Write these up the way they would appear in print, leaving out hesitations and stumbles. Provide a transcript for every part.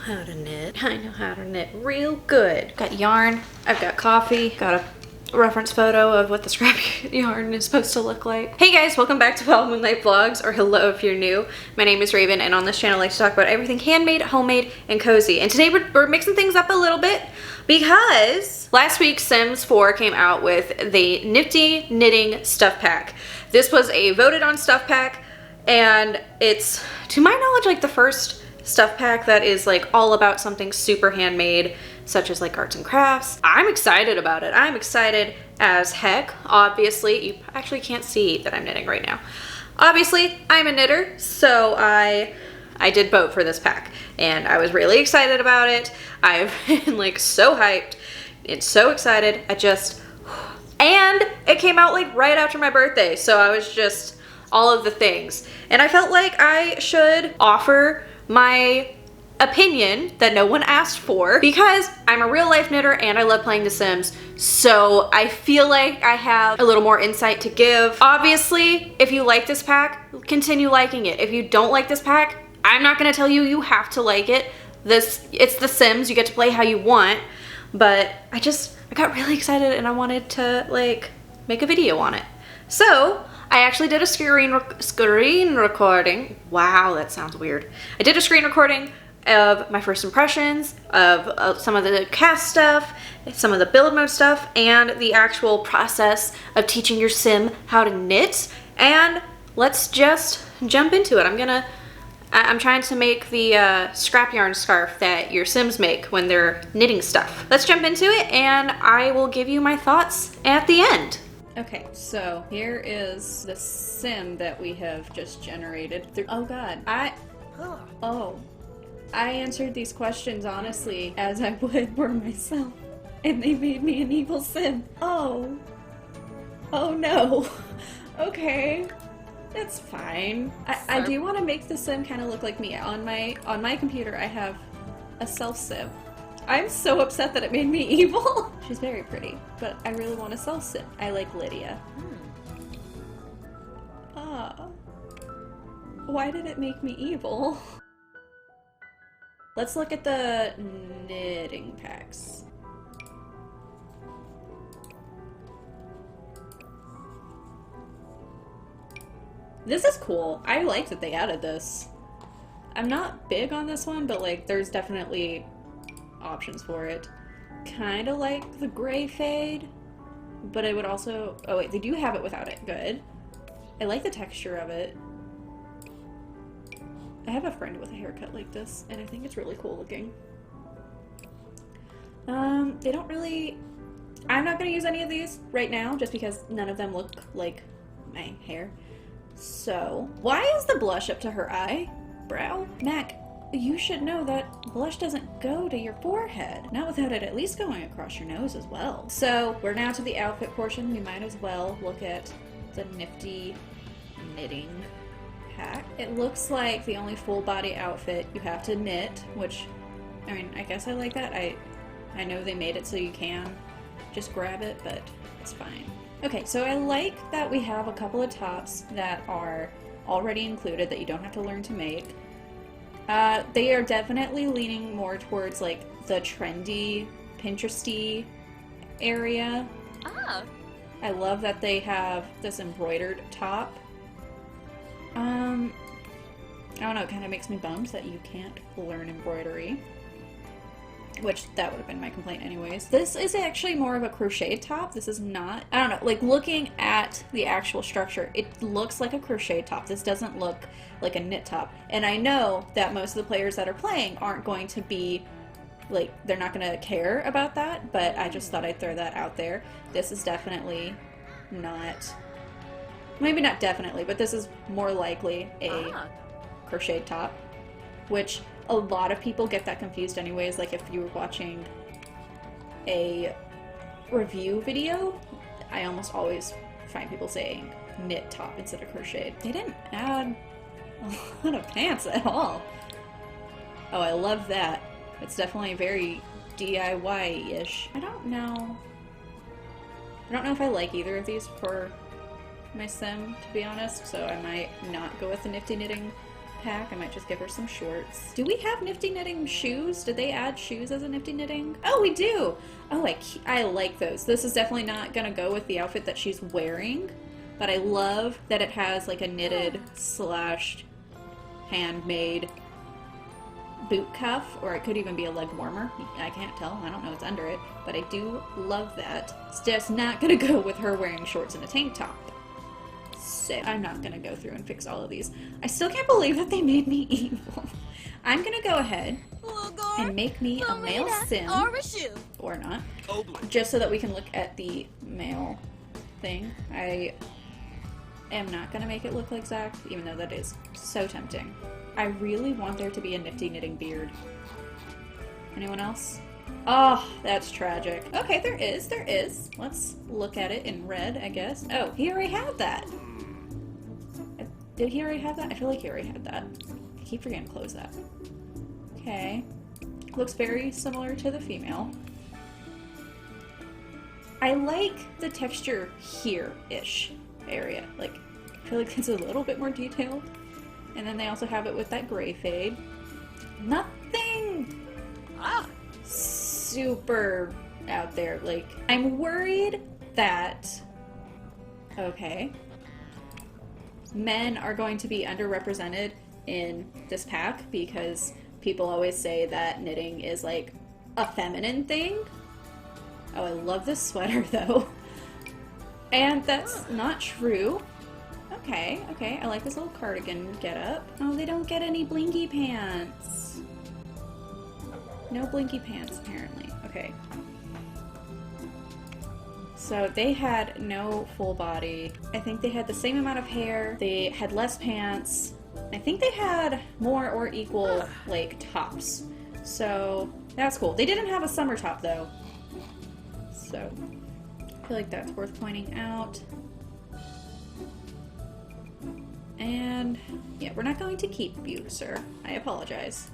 how to knit. I know how to knit real good. Got yarn, I've got coffee, got a reference photo of what the scrap yarn is supposed to look like. Hey guys, welcome back to Wild Moonlight Vlogs, or hello if you're new. My name is Raven, and on this channel I like to talk about everything handmade, homemade, and cozy. And today we're mixing things up a little bit because last week Sims 4 came out with the Nifty Knitting Stuff Pack. This was a voted on stuff pack, and it's, to my knowledge, like the first stuff pack that is like all about something super handmade, such as like arts and crafts. I'm excited about it. I'm excited as heck. Obviously, you actually can't see that I'm knitting right now. Obviously, I'm a knitter, so I did vote for this pack, and I was really excited about it. I've been like so hyped and so excited. And it came out like right after my birthday, so I was just all of the things. And I felt like I should offer my opinion that no one asked for, because I'm a real life knitter and I love playing The Sims, so I feel like I have a little more insight to give. Obviously, if you like this pack, continue liking it. If you don't like this pack, I'm not gonna tell you you have to like it. It's The Sims, you get to play how you want, but I got really excited and I wanted to like make a video on it. So I actually did a screen recording. Wow, that sounds weird. I did a screen recording of my first impressions of some of the cast stuff, some of the build mode stuff, and the actual process of teaching your sim how to knit. And let's just jump into it. I'm trying to make the scrap yarn scarf that your sims make when they're knitting stuff. Let's jump into it, and I will give you my thoughts at the end. Okay, so here is the sim that we have just generated. Oh god, I answered these questions honestly as I would for myself, and they made me an evil sim. Oh no. Okay, that's fine. I do want to make the sim kind of look like me. On my computer I have a self sim. I'm so upset that it made me evil. She's very pretty, but I really want a self sim. I like Lydia. Why did it make me evil? Let's look at the knitting packs. This is cool. I like that they added this. I'm not big on this one, but like there's definitely options for it. Kind of like the gray fade, but I would also, oh wait, they do have it without it. Good. I like the texture of it. I have a friend with a haircut like this, and I think it's really cool looking. They don't really, I'm not gonna use any of these right now just because none of them look like my hair. So, why is the blush up to her eyebrow? Mac, you should know that blush doesn't go to your forehead. Not without it at least going across your nose as well. So, we're now to the outfit portion. We might as well look at the Nifty Knitting Pack. It looks like the only full body outfit you have to knit, which, I mean, I guess I like that. I know they made it so you can just grab it, but it's fine. Okay, so I like that we have a couple of tops that are already included that you don't have to learn to make. They are definitely leaning more towards like the trendy, Pinteresty area. I love that they have this embroidered top. I don't know, it kind of makes me bummed that you can't learn embroidery, which that would have been my complaint anyways. This is actually more of a crochet top. This is not, I don't know, like looking at the actual structure, it looks like a crochet top. This doesn't look like a knit top. And I know that most of the players that are playing aren't going to be, like, they're not going to care about that, but I just thought I'd throw that out there. This is definitely not, maybe not definitely, but this is more likely a crochet top, which a lot of people get that confused anyways. Like if you were watching a review video, I almost always find people saying knit top instead of crochet. They didn't add a lot of pants at all. Oh, I love that. It's definitely very DIY-ish. I don't know if I like either of these for my sim, to be honest, so I might not go with the Nifty Knitting pack. I might just give her some shorts. Do we have Nifty Knitting shoes? Did they add shoes as a Nifty Knitting? Oh, we do! Oh, I like those. This is definitely not gonna go with the outfit that she's wearing, but I love that it has like a knitted slash handmade boot cuff, or it could even be a leg warmer. I can't tell. I don't know what's under it, but I do love that. It's just not gonna go with her wearing shorts and a tank top. So I'm not gonna go through and fix all of these. I still can't believe that they made me evil. I'm gonna go ahead and make me a male sim, or not, just so that we can look at the male thing. I am not gonna make it look like Zach, even though that is so tempting. I really want there to be a Nifty Knitting beard. Anyone else? Oh, that's tragic. Okay, there is. Let's look at it in red, I guess. Oh, he already had that. Did he already have that? I feel like he already had that. I keep forgetting to close that. Okay. Looks very similar to the female. I like the texture here-ish area. Like, I feel like it's a little bit more detailed. And then they also have it with that gray fade. Nothing super out there. Like, I'm worried that, okay, men are going to be underrepresented in this pack because people always say that knitting is like a feminine thing. Oh, I love this sweater though. And that's not true. Okay, I like this little cardigan getup. Oh, they don't get any blinky pants. No blinky pants, apparently. Okay. So they had no full body. I think they had the same amount of hair. They had less pants. I think they had more or equal, like, tops. So that's cool. They didn't have a summer top, though. So I feel like that's worth pointing out. And yeah, we're not going to keep you, sir. I apologize.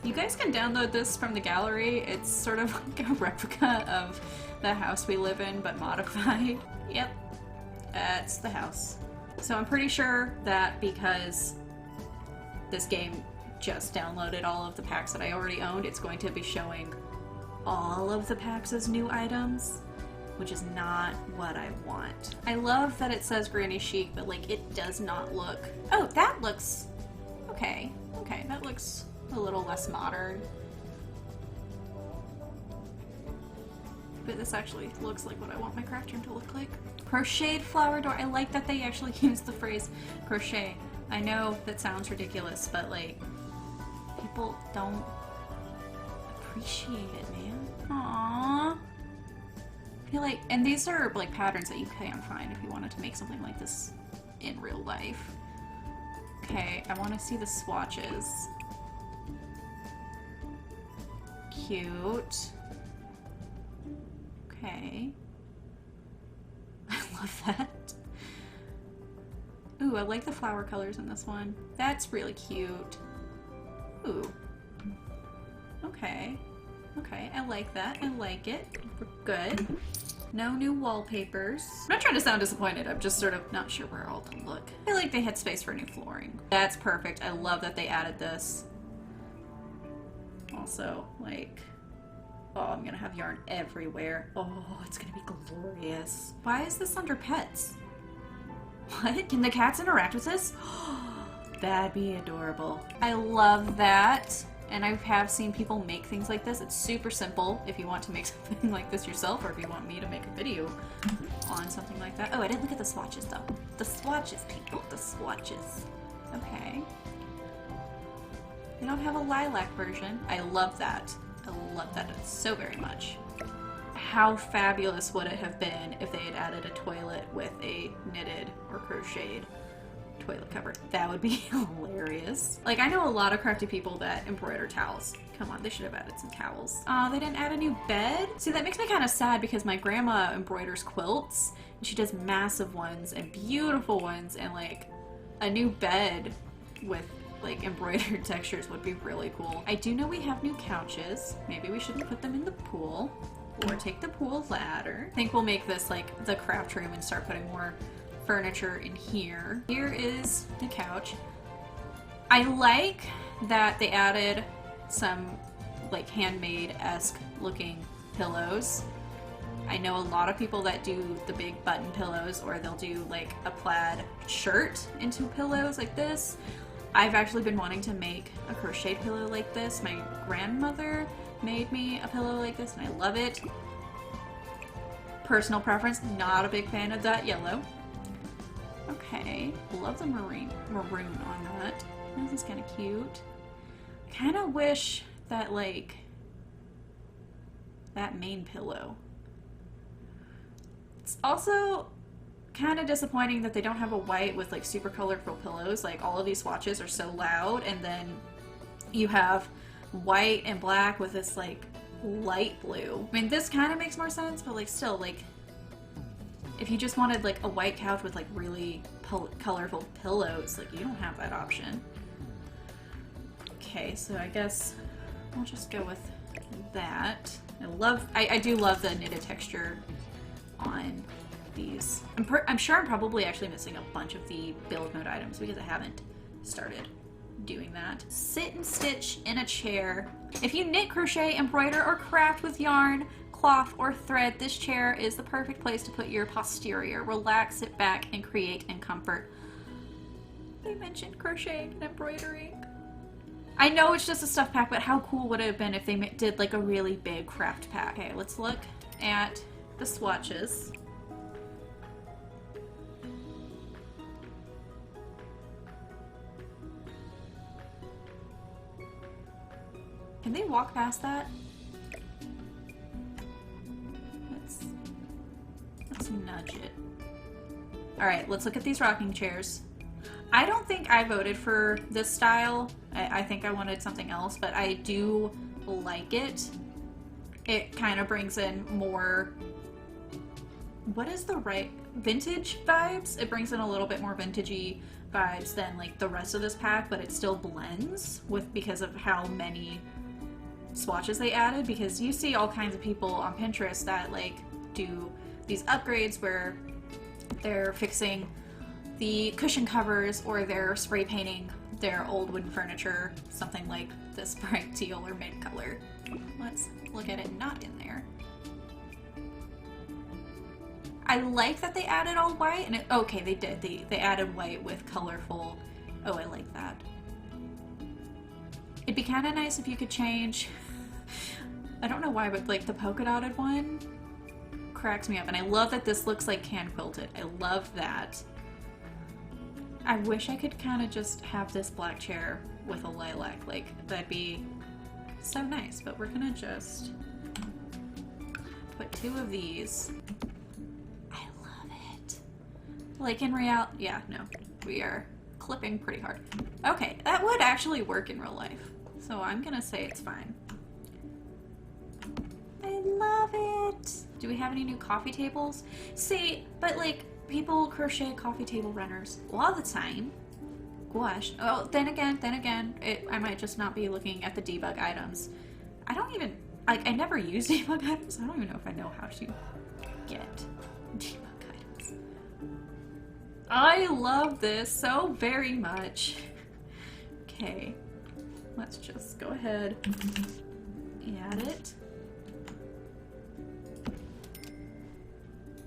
You guys can download this from the gallery. It's sort of like a replica of the house we live in, but modified. Yep, that's the house. So I'm pretty sure that because this game just downloaded all of the packs that I already owned, it's going to be showing all of the packs as new items, which is not what I want. I love that it says Granny Chic, but like it does not look... Oh, that looks... Okay, that looks a little less modern. But this actually looks like what I want my craft room to look like. Crocheted flower door. I like that they actually use the phrase crochet. I know that sounds ridiculous, but like, people don't appreciate it, man. Aww. I feel like, and these are like patterns that you can find if you wanted to make something like this in real life. Okay, I want to see the swatches. Cute. Okay. I love that. Ooh, I like the flower colors in this one. That's really cute. Ooh. Okay. Okay, I like that. I like it. We're good. No new wallpapers. I'm not trying to sound disappointed. I'm just sort of not sure where all to look. I feel like they had space for new flooring. That's perfect. I love that they added this. Also, like, oh, I'm gonna have yarn everywhere. Oh, it's gonna be glorious. Why is this under pets? What? Can the cats interact with this? That'd be adorable. I love that. And I have seen people make things like this. It's super simple if you want to make something like this yourself, or if you want me to make a video on something like that. Oh, I didn't look at the swatches though. The swatches, people, the swatches. Okay. They don't have a lilac version. I love that. I love that so very much. How fabulous would it have been if they had added a toilet with a knitted or crocheted toilet cover? That would be hilarious. Like, I know a lot of crafty people that embroider towels. Come on, they should have added some towels. Aw, they didn't add a new bed? See, that makes me kind of sad because my grandma embroiders quilts, and she does massive ones and beautiful ones, and like a new bed with like embroidered textures would be really cool. I do know we have new couches. Maybe we should put them in the pool or take the pool ladder. I think we'll make this like the craft room and start putting more furniture in here. Here is the couch. I like that they added some like handmade-esque looking pillows. I know a lot of people that do the big button pillows, or they'll do like a plaid shirt into pillows like this. I've actually been wanting to make a crocheted pillow like this. My grandmother made me a pillow like this and I love it. Personal preference, not a big fan of that yellow. Okay, love the maroon on that. This is kind of cute. Kind of wish that like that main pillow. It's also kind of disappointing that they don't have a white with like super colorful pillows. Like all of these swatches are so loud, and then you have white and black with this like light blue. I mean, this kind of makes more sense, but like still, like if you just wanted like a white couch with like really colorful pillows, like you don't have that option. Okay, so I guess I'll just go with that. I do love the knitted texture on these. I'm sure I'm probably actually missing a bunch of the build mode items because I haven't started doing that. Sit and stitch in a chair. If you knit, crochet, embroider, or craft with yarn, cloth, or thread, this chair is the perfect place to put your posterior. Relax, sit back, and create in comfort. They mentioned crocheting and embroidering. I know it's just a stuff pack, but how cool would it have been if they did like a really big craft pack? Okay, let's look at the swatches. Can they walk past that? Let's nudge it. Alright, let's look at these rocking chairs. I don't think I voted for this style. I think I wanted something else, but I do like it. It kind of brings in more... What is the right... vintage vibes? It brings in a little bit more vintagey vibes than like the rest of this pack, but it still blends with because of how many swatches they added, because you see all kinds of people on Pinterest that like do these upgrades where they're fixing the cushion covers or they're spray painting their old wooden furniture, something like this bright teal or mint color. Let's look at it not in there. I like that they added all white, and okay, they did. They added white with colorful. Oh, I like that. It'd be kind of nice if you could change. I don't know why, but like the polka dotted one cracks me up, and I love that this looks like hand quilted. I love that. I wish I could kind of just have this black chair with a lilac. Like that'd be so nice. But we're gonna just put 2 of these. I love it. Like in reality, yeah, no, we are clipping pretty hard. Okay, that would actually work in real life. So I'm gonna say it's fine. I love it. Do we have any new coffee tables? See, but like people crochet coffee table runners all the time. Gosh. Oh, then again, I might just not be looking at the debug items. I don't even, like, I never use debug items. I don't even know if I know how to get debug items. I love this so very much. Okay, let's just go ahead and add it.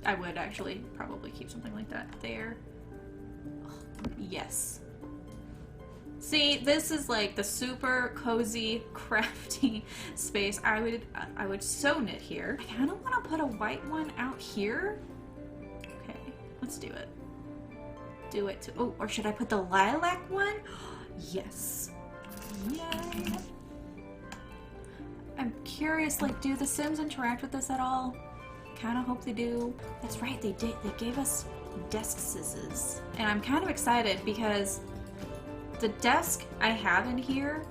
I would actually probably keep something like that there. Oh, yes. See, this is like the super cozy, crafty space. I would so knit here. I kind of want to put a white one out here. Okay, let's do it. Do it to, oh, or should I put the lilac one? Yes. Yay. I'm curious, like, do the Sims interact with this at all? Kind of hope they do. That's right, they did. They gave us desk scissors. And I'm kind of excited because the desk I have in here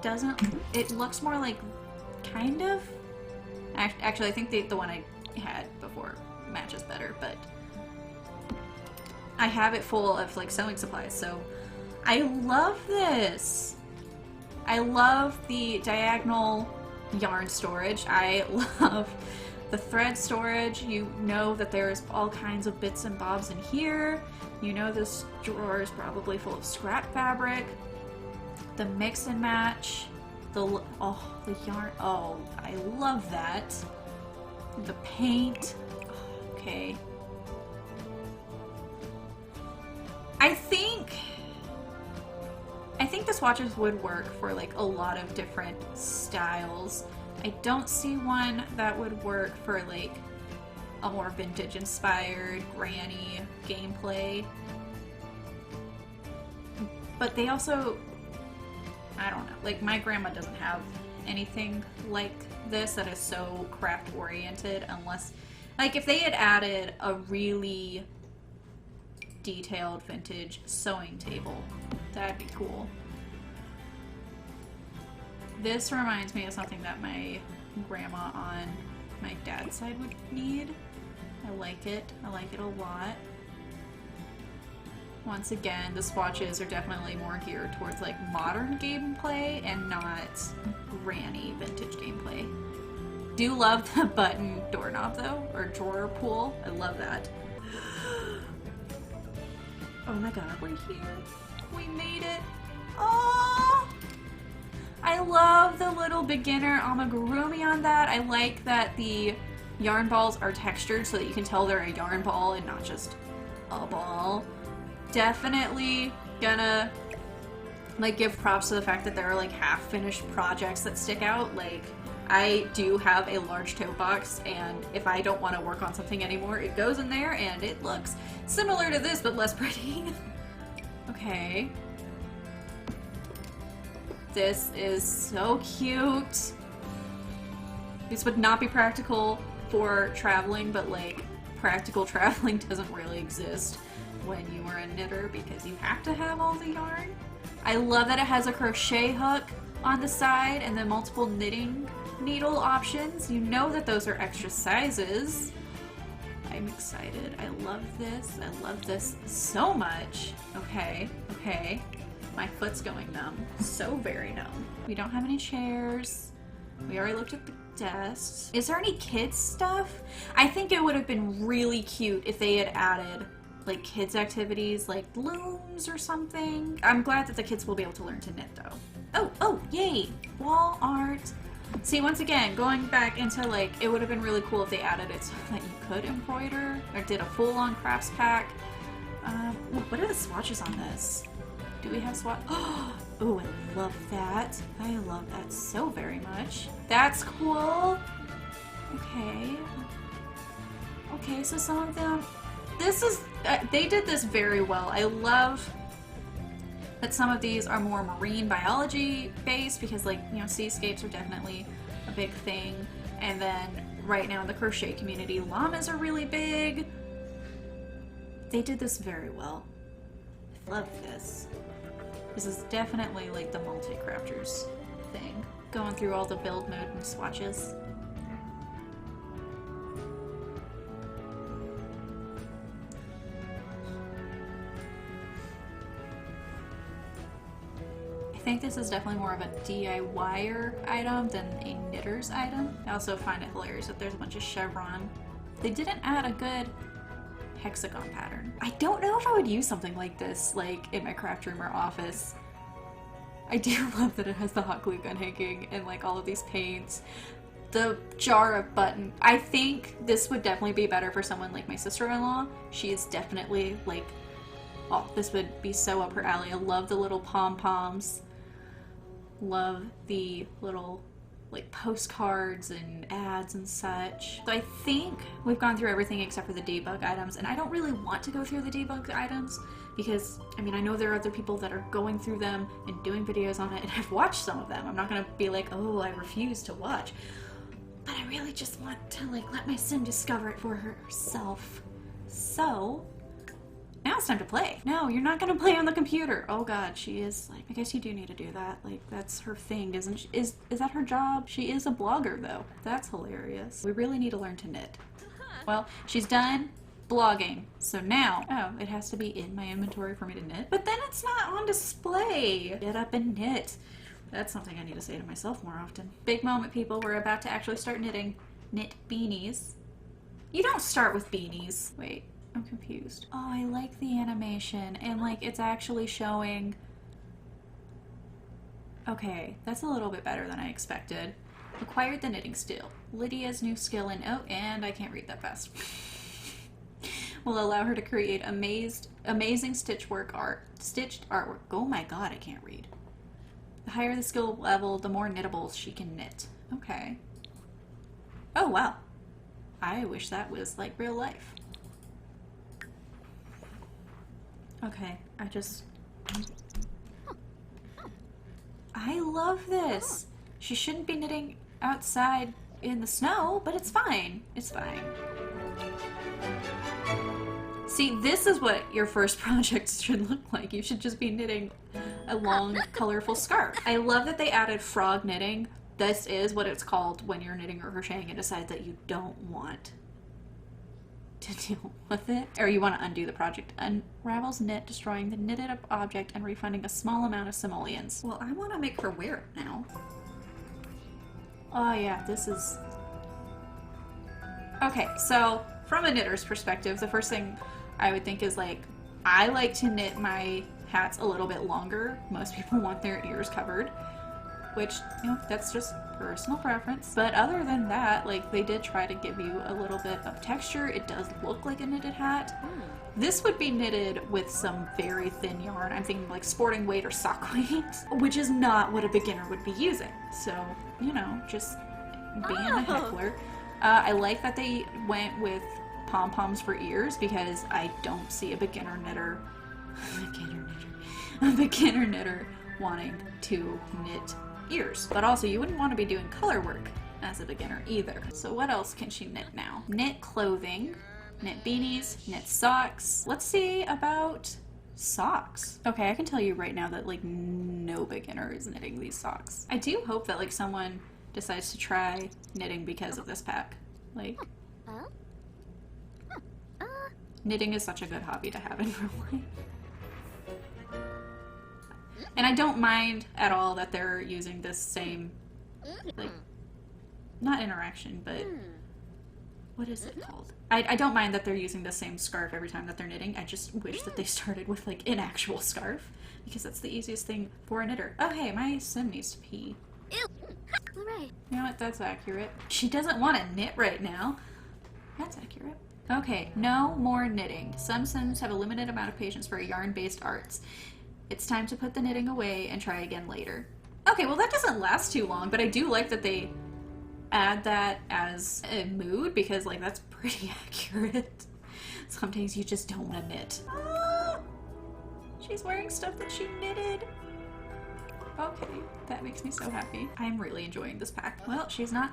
doesn't, it looks more like kind of, actually I think the one I had before matches better, but I have it full of like sewing supplies, so I love this. I love the diagonal yarn storage. I love the thread storage. You know that there's all kinds of bits and bobs in here. You know this drawer is probably full of scrap fabric. The mix and match. The yarn. Oh, I love that. The paint. Okay. I think the swatches would work for like a lot of different styles. I don't see one that would work for like a more vintage inspired granny gameplay. But they also, I don't know, like my grandma doesn't have anything like this that is so craft oriented, unless, like if they had added a really detailed vintage sewing table, that'd be cool. This reminds me of something that my grandma on my dad's side would need. I like it. I like it a lot. Once again, the swatches are definitely more geared towards like modern gameplay and not granny vintage gameplay. Do love the button doorknob though, or drawer pull. I love that. Oh my god, we're here. We made it. Oh! I love the little beginner amigurumi on that. I like that the yarn balls are textured so that you can tell they're a yarn ball and not just a ball. Definitely gonna like give props to the fact that there are like half-finished projects that stick out. Like I do have a large tote box, and if I don't want to work on something anymore, it goes in there and it looks similar to this but less pretty. Okay. This is so cute. This would not be practical for traveling, but like practical traveling doesn't really exist when you are a knitter because you have to have all the yarn. I love that it has a crochet hook on the side and then multiple knitting needle options. You know that those are extra sizes. I'm excited. I love this. I love this so much. Okay, okay. My foot's going numb. So very numb. We don't have any chairs. We already looked at the desks. Is there any kids stuff? I think it would have been really cute if they had added like kids activities like looms or something. I'm glad that the kids will be able to learn to knit though. Oh, yay! Wall art. See, once again, going back into like, it would have been really cool if they added it so that you could embroider or did a full-on crafts pack. What are the swatches on this? Do we have swatch? Oh, I love that. I love that so very much. That's cool. Okay. Okay, so some of them, this is, they did this very well. I love that some of these are more marine biology based because like, you know, seascapes are definitely a big thing. And then right now in the crochet community, llamas are really big. They did this very well. I love this. This is definitely like the multi-crafters thing. Going through all the build mode and swatches. I think this is definitely more of a DIYer item than a knitter's item. I also find it hilarious that there's a bunch of chevron. They didn't add a good hexagon pattern. I don't know if I would use something like this like in my craft room or office. I do love that it has the hot glue gun hanging and like all of these paints. The jar of button. I think this would definitely be better for someone like my sister-in-law. She is definitely like, oh, this would be so up her alley. I love the little pom-poms. Love the little like postcards and ads and such. So I think we've gone through everything except for the debug items, and I don't really want to go through the debug items because, I mean, I know there are other people that are going through them and doing videos on it, and I've watched some of them. I'm not gonna be like, oh, I refuse to watch. But I really just want to like let my sim discover it for herself. So now it's time to play. No, you're not gonna play on the computer. Oh god, she is like, I guess you do need to do that. Like, that's her thing, isn't she? Is that her job? She is a blogger though. That's hilarious. We really need to learn to knit. Well, she's done blogging. So now, oh, it has to be in my inventory for me to knit. But then it's not on display. Get up and knit. That's something I need to say to myself more often. Big moment, people. We're about to actually start knitting. Knit beanies. You don't start with beanies. Wait. I'm confused. Oh, I like the animation and like it's actually showing. Okay, that's a little bit better than I expected. Acquired the knitting skill. Lydia's new skill in, oh, and I can't read that fast. Will allow her to create amazing stitched artwork. Oh my god, I can't read. The higher the skill level, the more knittables she can knit. Okay. Oh wow. I wish that was like real life. Okay, I love this. She shouldn't be knitting outside in the snow, but it's fine. It's fine. See, this is what your first project should look like. You should just be knitting a long, colorful scarf. I love that they added frog knitting. This is what it's called when you're knitting or crocheting and decide that you don't want to deal with it, or you want to undo the project. Unravels knit, destroying the knitted up object and refunding a small amount of simoleons. Well, I want to make her wear it now. Oh yeah, this is... Okay, so from a knitter's perspective, the first thing I would think is like, I like to knit my hats a little bit longer. Most people want their ears covered, which, you know, that's just personal preference. But other than that, like, they did try to give you a little bit of texture. It does look like a knitted hat. This would be knitted with some very thin yarn. I'm thinking like sporting weight or sock weight, which is not what a beginner would be using. So, you know, just being a heckler. I like that they went with pom-poms for ears because I don't see a beginner knitter wanting to knit ears. But also you wouldn't want to be doing color work as a beginner either. So what else can she knit now? Knit clothing, knit beanies, knit socks. Let's see about socks. Okay, I can tell you right now that like no beginner is knitting these socks. I do hope that like someone decides to try knitting because of this pack. Like, knitting is such a good hobby to have in real life. And I don't mind at all that they're using this same, like, not interaction, but what is it called? I don't mind that they're using the same scarf every time that they're knitting. I just wish that they started with like an actual scarf because that's the easiest thing for a knitter. Oh hey, my sim needs to pee. You know what, that's accurate. She doesn't want to knit right now. That's accurate. Okay, no more knitting. Some sims have a limited amount of patience for yarn-based arts. It's time to put the knitting away and try again later. Okay, well that doesn't last too long, but I do like that they add that as a mood because like that's pretty accurate. Some days you just don't want to knit. Ah, she's wearing stuff that she knitted. Okay, that makes me so happy. I'm really enjoying this pack. Well, she's not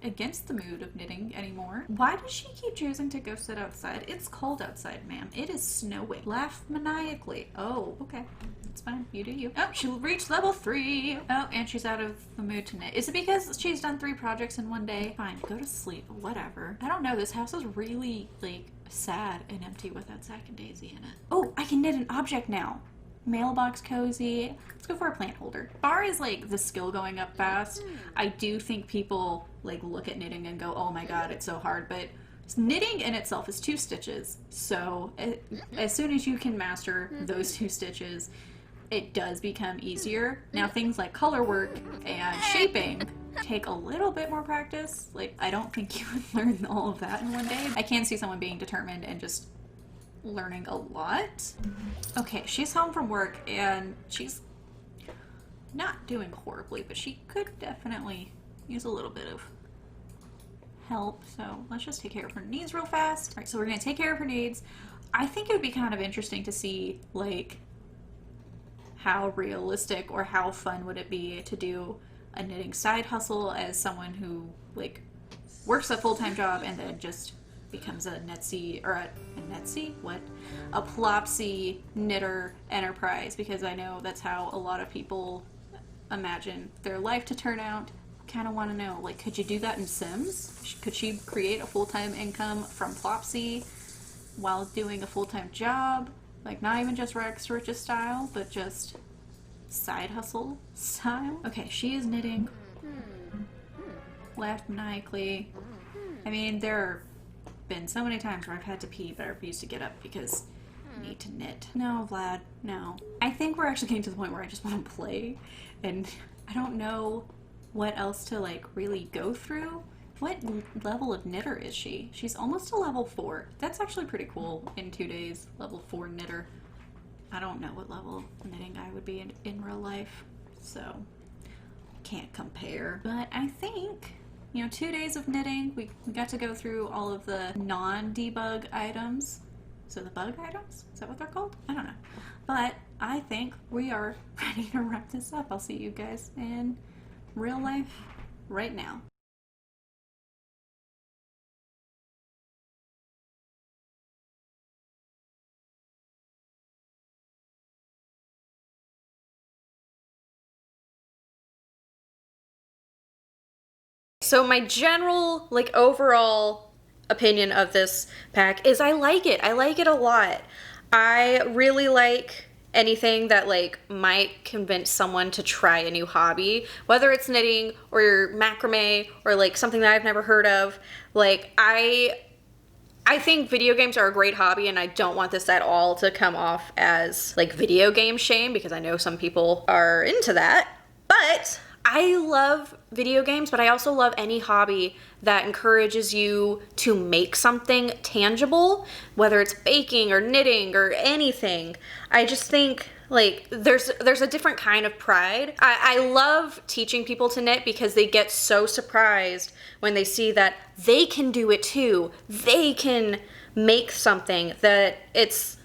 against the mood of knitting anymore. Why does she keep choosing to go sit outside? It's cold outside, ma'am. It is snowing. Laugh maniacally. Oh, okay. It's fine. You do you. Oh, she reached level 3. Oh, and she's out of the mood to knit. Is it because she's done 3 projects in one day? Fine, go to sleep. Whatever. I don't know. This house is really, like, sad and empty without Zack and Daisy in it. Oh, I can knit an object now. Mailbox cozy. Let's go for a plant holder. As far as like the skill going up fast, I do think people like look at knitting and go, oh my god, it's so hard, but knitting in itself is 2 stitches. So as soon as you can master those 2 stitches, it does become easier. Now things like color work and shaping take a little bit more practice. Like I don't think you would learn all of that in one day. I can see someone being determined and just learning a lot. Okay, she's home from work and she's not doing horribly, but she could definitely use a little bit of help. So let's just take care of her needs real fast. All right, so we're gonna take care of her needs. I think it would be kind of interesting to see like how realistic or how fun would it be to do a knitting side hustle as someone who like works a full-time job and then just becomes a Netsy, or a Netsy? What? A Plopsy knitter enterprise, because I know that's how a lot of people imagine their life to turn out. Kind of want to know, like, could you do that in Sims? Could she create a full-time income from Plopsy while doing a full-time job? Like, not even just Rex Riches style, but just side hustle style? Okay, she is knitting. Laughed maniacally. I mean, there are been so many times where I've had to pee, but I refuse to get up because I need to knit. No, Vlad, no. I think we're actually getting to the point where I just want to play, and I don't know what else to like really go through. What level of knitter is she? She's almost a level 4. That's actually pretty cool in 2 days. Level 4 knitter. I don't know what level of knitting I would be in real life, so can't compare. But I think, you know, 2 days of knitting, we got to go through all of the non-debug items. So the bug items? Is that what they're called? I don't know. But I think we are ready to wrap this up. I'll see you guys in real life right now. So my general, like, overall opinion of this pack is I like it. I like it a lot. I really like anything that like might convince someone to try a new hobby, whether it's knitting or macrame or like something that I've never heard of. Like I think video games are a great hobby, and I don't want this at all to come off as like video game shame, because I know some people are into that. But I love video games, but I also love any hobby that encourages you to make something tangible, whether it's baking or knitting or anything. I just think like there's a different kind of pride. I love teaching people to knit because they get so surprised when they see that they can do it too. They can make something that it's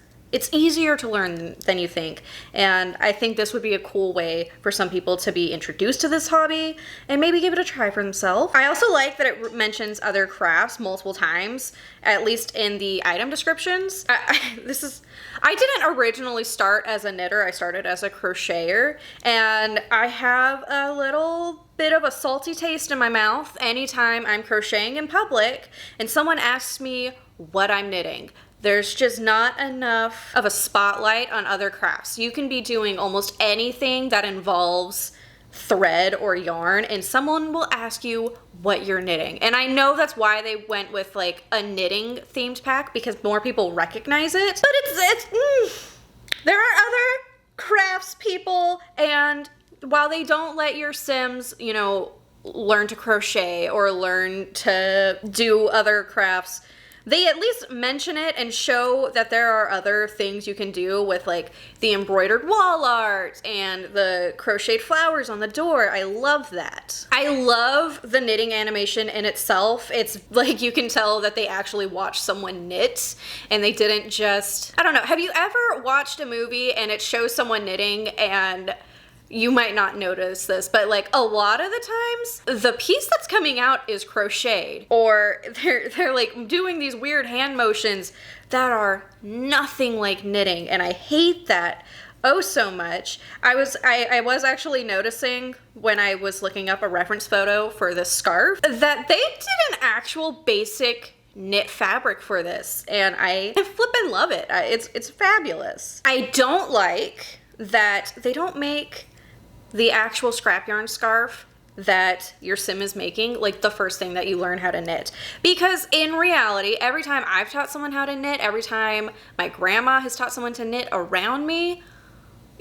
easier to learn than you think. And I think this would be a cool way for some people to be introduced to this hobby and maybe give it a try for themselves. I also like that it mentions other crafts multiple times, at least in the item descriptions. I didn't originally start as a knitter. I started as a crocheter, and I have a little bit of a salty taste in my mouth anytime I'm crocheting in public and someone asks me what I'm knitting. There's just not enough of a spotlight on other crafts. You can be doing almost anything that involves thread or yarn, and someone will ask you what you're knitting. And I know that's why they went with like a knitting themed pack, because more people recognize it. But there are other crafts, people, and while they don't let your Sims, you know, learn to crochet or learn to do other crafts, they at least mention it and show that there are other things you can do with like the embroidered wall art and the crocheted flowers on the door. I love that. I love the knitting animation in itself. It's like you can tell that they actually watched someone knit and they didn't just, I don't know. Have you ever watched a movie and it shows someone knitting, and you might not notice this, but like a lot of the times the piece that's coming out is crocheted, or they're like doing these weird hand motions that are nothing like knitting, and I hate that oh so much. I was actually noticing when I was looking up a reference photo for this scarf that they did an actual basic knit fabric for this, and I flippin' love it. It's fabulous. I don't like that they don't make the actual scrap yarn scarf that your Sim is making like the first thing that you learn how to knit, because in reality, every time I've taught someone how to knit, every time my grandma has taught someone to knit around me,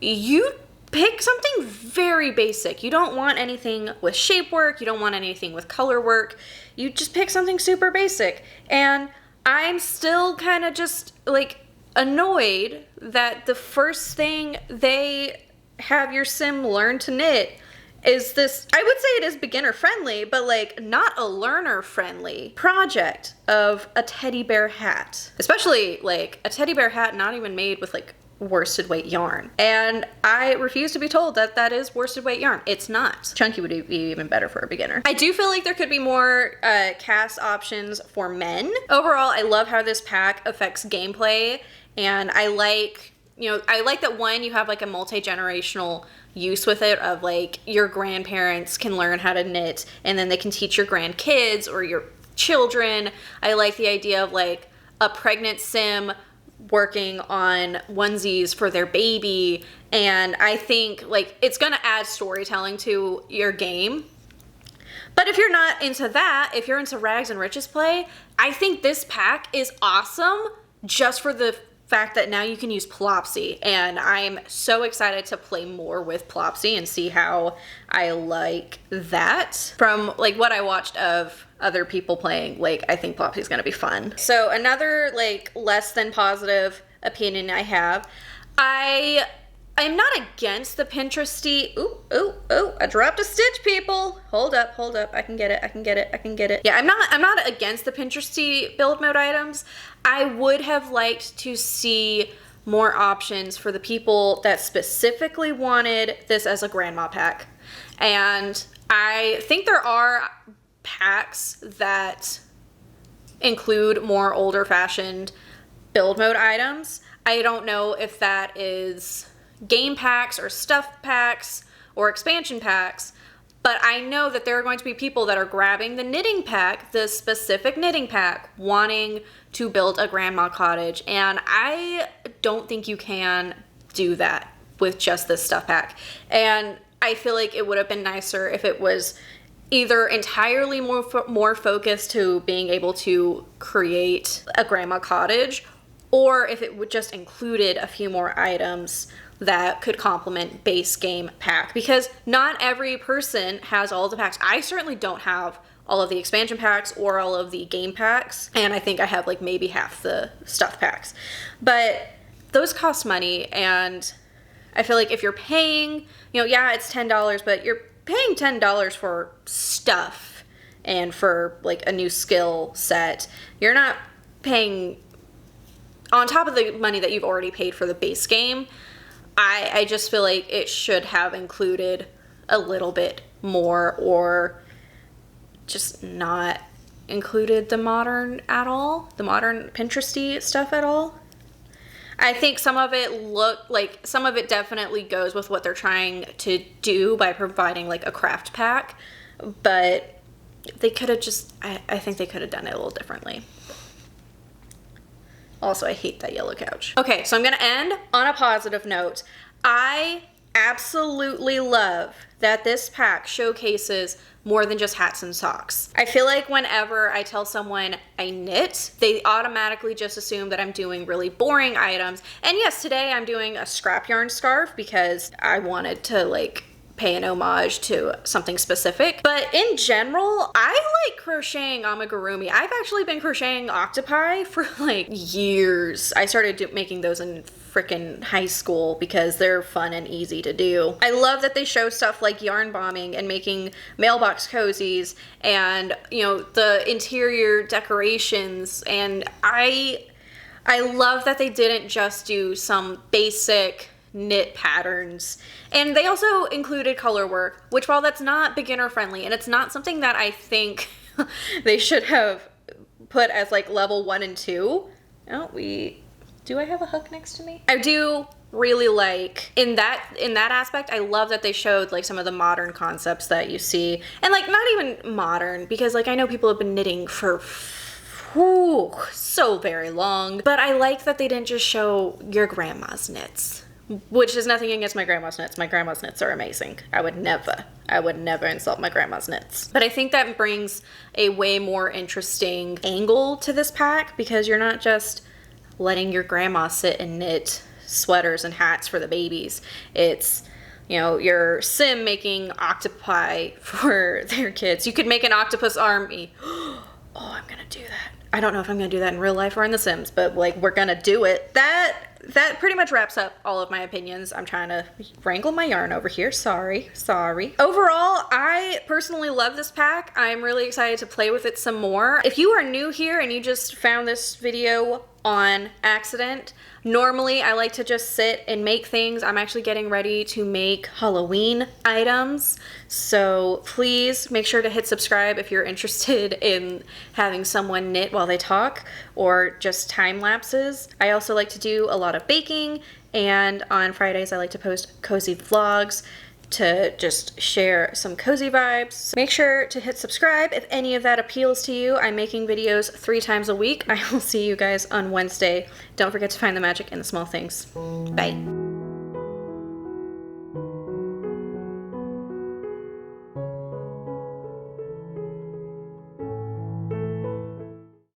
you pick something very basic. You don't want anything with shape work, you don't want anything with color work, you just pick something super basic. And I'm still kind of just like annoyed that the first thing they have your Sim learn to knit is this, I would say it is beginner friendly, but like not a learner friendly project of a teddy bear hat. Especially like a teddy bear hat not even made with like worsted weight yarn. And I refuse to be told that that is worsted weight yarn. It's not. Chunky would be even better for a beginner. I do feel like there could be more cast options for men. Overall, I love how this pack affects gameplay, and I like, you know, I like that one, you have like a multi-generational use with it, of like your grandparents can learn how to knit and then they can teach your grandkids or your children. I like the idea of like a pregnant Sim working on onesies for their baby, and I think like it's gonna add storytelling to your game. But if you're not into that, if you're into rags and riches play, I think this pack is awesome just for the fact that now you can use Plopsy, and I'm so excited to play more with Plopsy and see how I like that. From like what I watched of other people playing, like I think Plopsy is gonna be fun. So another like less than positive opinion I have, I'm not against the Pinteresty. Ooh, I dropped a stitch, people. Hold up. I can get it. Yeah, I'm not against the Pinteresty build mode items. I would have liked to see more options for the people that specifically wanted this as a grandma pack. And I think there are packs that include more older fashioned build mode items. I don't know if that is game packs or stuff packs or expansion packs, but I know that there are going to be people that are grabbing the knitting pack, the specific knitting pack, wanting to build a grandma cottage, and I don't think you can do that with just this stuff pack. And I feel like it would have been nicer if it was either entirely more focused to being able to create a grandma cottage, or if it would just included a few more items that could complement base game pack, because not every person has all of the packs. I certainly don't have all of the expansion packs or all of the game packs, and I think I have like maybe half the stuff packs, but those cost money. And I feel like if you're paying, you know, yeah, it's $10, but you're paying $10 for stuff and for like a new skill set. You're not paying on top of the money that you've already paid for the base game. I just feel like it should have included a little bit more, or just not included the modern at all, the modern Pinteresty stuff at all. I think some of it definitely goes with what they're trying to do by providing like a craft pack, but they could have just, I think they could have done it a little differently. Also, I hate that yellow couch. Okay, so I'm gonna end on a positive note. I absolutely love that this pack showcases more than just hats and socks. I feel like whenever I tell someone I knit, they automatically just assume that I'm doing really boring items. And yes, today I'm doing a scrap yarn scarf because I wanted to like pay an homage to something specific. But in general, I like crocheting amigurumi. I've actually been crocheting octopi for like years. I started making those in freaking high school because they're fun and easy to do. I love that they show stuff like yarn bombing and making mailbox cozies and, you know, the interior decorations. And I love that they didn't just do some basic knit patterns, and they also included color work, which, while that's not beginner friendly and it's not something that I think they should have put as like level 1 and 2. Do I have a hook next to me? I do really like in that aspect. I love that they showed like some of the modern concepts that you see, and like not even modern, because like I know people have been knitting for so very long, but I like that they didn't just show your grandma's knits. Which is nothing against my grandma's knits. My grandma's knits are amazing. I would never insult my grandma's knits. But I think that brings a way more interesting angle to this pack, because you're not just letting your grandma sit and knit sweaters and hats for the babies. It's, you know, your sim making octopi for their kids. You could make an octopus army. Oh, I'm gonna do that. I don't know if I'm gonna do that in real life or in The Sims, but like we're gonna do it. That pretty much wraps up all of my opinions. I'm trying to wrangle my yarn over here. Sorry. Overall, I personally love this pack. I'm really excited to play with it some more. If you are new here and you just found this video on accident, normally I like to just sit and make things. I'm actually getting ready to make Halloween items, so please make sure to hit subscribe if you're interested in having someone knit while they talk, or just time lapses. I also like to do a lot of baking, and on Fridays I like to post cozy vlogs to just share some cozy vibes. So make sure to hit subscribe if any of that appeals to you. I'm making videos 3 times a week. I will see you guys on Wednesday. Don't forget to find the magic in the small things. Bye.